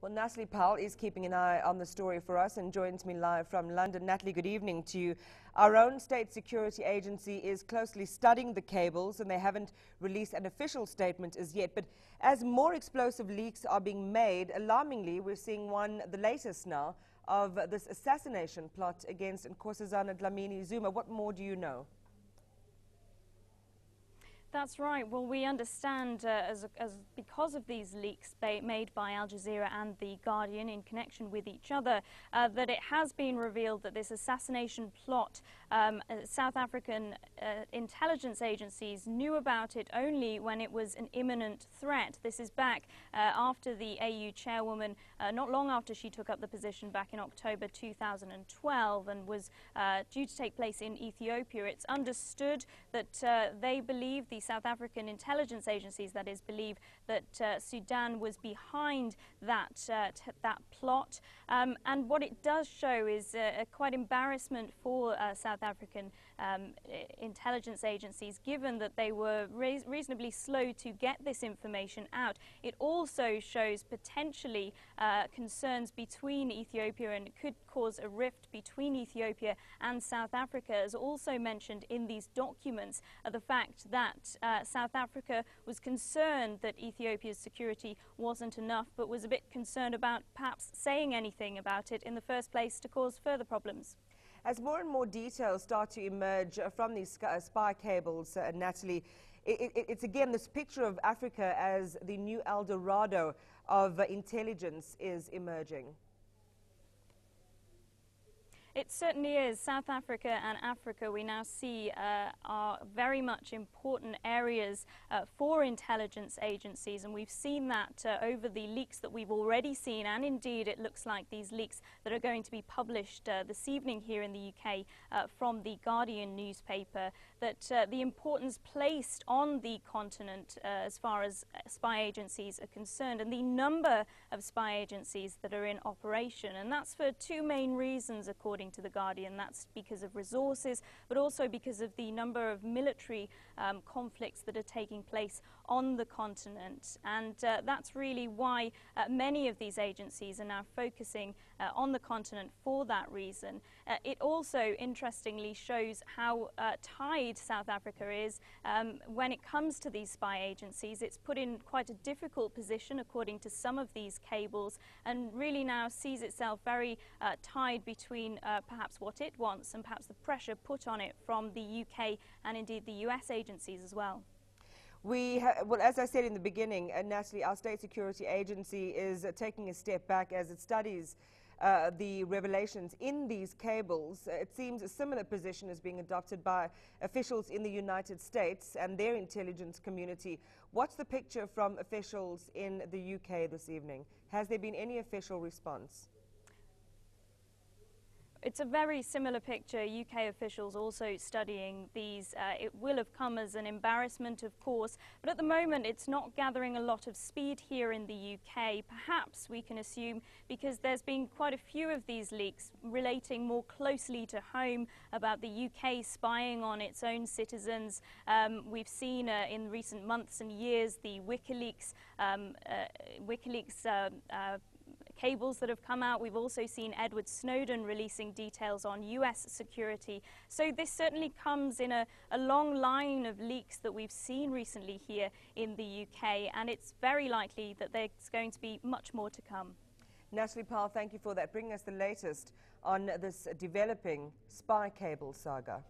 Well, Natalie Powell is keeping an eye on the story for us and joins me live from London. Natalie, good evening to you. Our own state security agency is closely studying the cables and they haven't released an official statement as yet. But as more explosive leaks are being made, alarmingly, we're seeing the latest now, of this assassination plot against Nkosazana Dlamini-Zuma. What more do you know? That's right. Well, we understand because of these leaks made by Al Jazeera and The Guardian in connection with each other, that it has been revealed that this assassination plot, South African intelligence agencies knew about it only when it was an imminent threat. This is back after the AU chairwoman, not long after she took up the position back in October 2012 and was due to take place in Ethiopia. It's understood that they believe, the South African intelligence agencies, that is, believe that Sudan was behind that plot. And what it does show is quite embarrassment for South African intelligence agencies, given that they were reasonably slow to get this information out. It also shows potentially concerns between Ethiopia, and it could cause a rift between Ethiopia and South Africa, as also mentioned in these documents, the fact that South Africa was concerned that Ethiopia's security wasn't enough, but was a bit concerned about perhaps saying anything about it in the first place to cause further problems. As more and more details start to emerge from these spy cables, Natalie, it's again this picture of Africa as the new El Dorado of intelligence is emerging. It certainly is. South Africa and Africa, we now see, are very much important areas for intelligence agencies, and we've seen that over the leaks that we've already seen, and indeed it looks like these leaks that are going to be published this evening here in the UK from The Guardian newspaper, that the importance placed on the continent as far as spy agencies are concerned, and the number of spy agencies that are in operation. And that's for two main reasons, according to The Guardian. That's because of resources, but also because of the number of military conflicts that are taking place on the continent. And that's really why many of these agencies are now focusing on the continent for that reason. It also, interestingly, shows how tied South Africa is when it comes to these spy agencies. It's put in quite a difficult position, according to some of these cables, and really now sees itself very tied between perhaps what it wants and perhaps the pressure put on it from the UK and indeed the US agencies as well. Well, as I said in the beginning, Natalie, our state security agency is taking a step back as it studies the revelations in these cables. It seems a similar position is being adopted by officials in the United States and their intelligence community. What's the picture from officials in the UK this evening? Has there been any official response? It's a very similar picture. UK officials also studying these. It will have come as an embarrassment, of course, but at the moment it's not gathering a lot of speed here in the UK. Perhaps we can assume because there's been quite a few of these leaks relating more closely to home about the UK spying on its own citizens. We've seen in recent months and years the WikiLeaks cables that have come out. We've also seen Edward Snowden releasing details on US security. So this certainly comes in a long line of leaks that we've seen recently here in the UK, and it's very likely that there's going to be much more to come. Natalie Powell, thank you for that. Bringing us the latest on this developing spy cable saga.